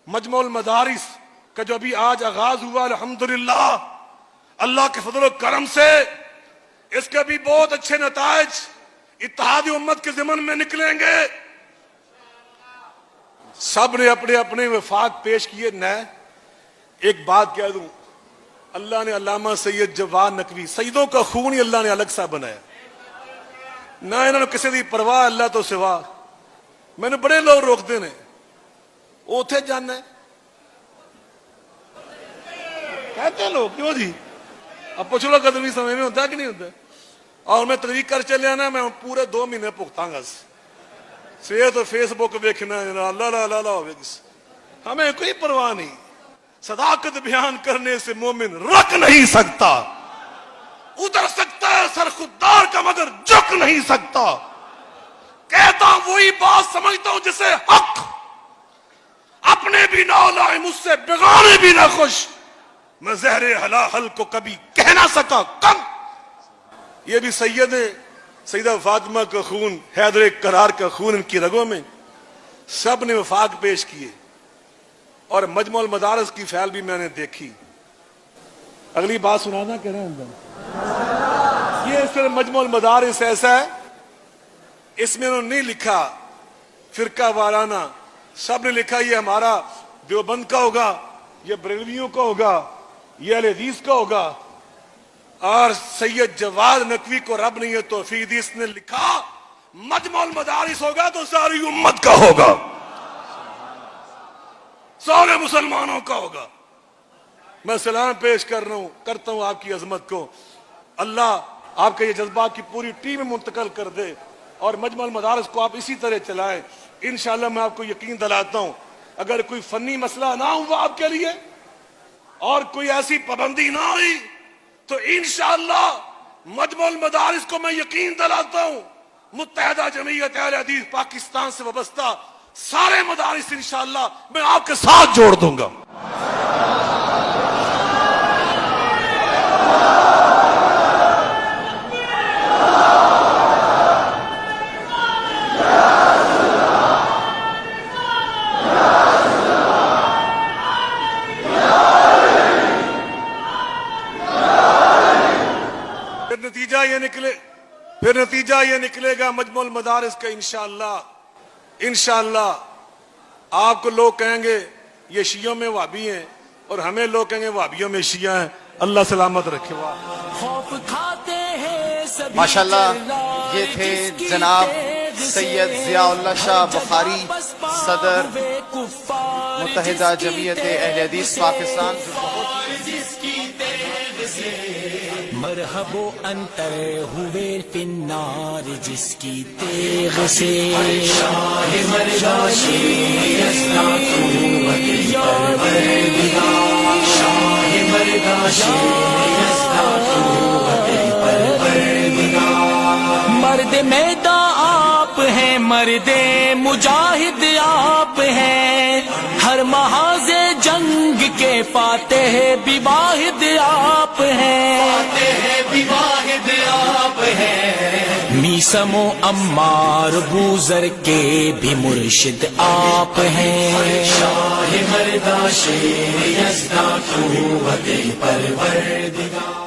مجمع المدارس کا جو ابھی آج آغاز ہوا، الحمدللہ اللہ کے فضل و کرم سے اس کے بھی بہت اچھے نتائج اتحاد امت کے ضمن میں نکلیں گے۔ سب نے اپنے اپنے وفاق پیش کیے۔ نئے ایک بات کہہ دوں، اللہ نے علامہ سید جواد نقوی، سیدوں کا خون ہی اللہ نے الگ سا بنایا، نہ انہوں نے کسی دی پرواہ اللہ تو سوا۔ میں نے بڑے لوگ روکتے ہیں اوتھے جانا ہے، کہتے ہیں لوگ کیوں جی، اب پوچھ لو قدمی سمے میں ہوتا ہے کہ نہیں ہوتا ہے؟ اور میں تدریق کر چلے آنا، میں پورے 2 مہینے بھگتاں گا سویر تو فیس بک ویکھنا اللہ لا لا لا ہوئے گی، ہمیں کوئی پرواہ نہیں۔ صداقت بیان کرنے سے مومن رک نہیں سکتا، ادھر سکتا ہے سر خوددار کا مگر جھک نہیں سکتا۔ کہتا ہوں وہی بات سمجھتا ہوں جسے حق، اپنے بھی نہ لائے مجھ سے بغانے بھی نہ خوش، میں زہر حلاحل کو کبھی کہہ نہ سکا کم۔ یہ بھی سید ہے، سیدہ فاطمہ کا خون، حیدر کرار کا خون ان کی رگوں میں، سب نے وفاق پیش کیے۔ اور مجمع المدارس کی فعال بھی میں نے دیکھی۔ اگلی بات سنانا کہہ رہے ہیں، یہ صرف مجمع المدارس ایسا ہے، اس میں انہوں نے نہیں لکھا فرقہ وارانہ، سب نے لکھا یہ ہمارا دیوبند کا ہوگا، یہ بریلویوں کا ہوگا، یہ اہل حدیث کا ہوگا۔ اور سید جواد نقوی کو رب نے یہ توفیق دی، اس نے لکھا مجمع المدارس ہوگا تو ساری امت کا ہوگا، سارے مسلمانوں کا ہوگا۔ میں سلام پیش کرتا ہوں آپ کی عظمت کو، اللہ آپ کا یہ جذبہ کی پوری ٹیم میں منتقل کر دے اور مجمع المدارس کو آپ اسی طرح چلائیں۔ انشاءاللہ میں آپ کو یقین دلاتا ہوں اگر کوئی فنی مسئلہ نہ ہوا آپ کے لیے اور کوئی ایسی پابندی نہ ہوئی تو انشاءاللہ مجمع المدارس کو میں یقین دلاتا ہوں متحدہ جمعیت اہل حدیث پاکستان سے وابستہ سارے مدارس انشاءاللہ میں آپ کے ساتھ جوڑ دوں گا۔ پھر نتیجہ یہ نکلے گا مجمع المدارس کا انشاءاللہ آپ کو لوگ کہیں گے یہ شیعوں میں وہابی ہیں اور ہمیں لوگ کہیں گے وہابیوں میں شیعہ ہیں۔ اللہ سلامت رکھے۔ ماشاءاللہ یہ تھے جناب سید ضیاء اللہ شاہ بخاری، صدر متحدہ جمعیت اہل حدیث پاکستان۔ مرحب و انتر ہوئے فی النار جس کی تیغ سے، شاہ مرداشی شاہ مرداشی مرد میدان آپ ہیں، مرد مجاہد آپ ہیں، ہر محاذ جنگ کے فاتح بھی واحد آپ ہیں، میسم و عمار بوذر کے بھی مرشد آپ ہیں، شاہ مرداشی یزداد قوت پروردگار۔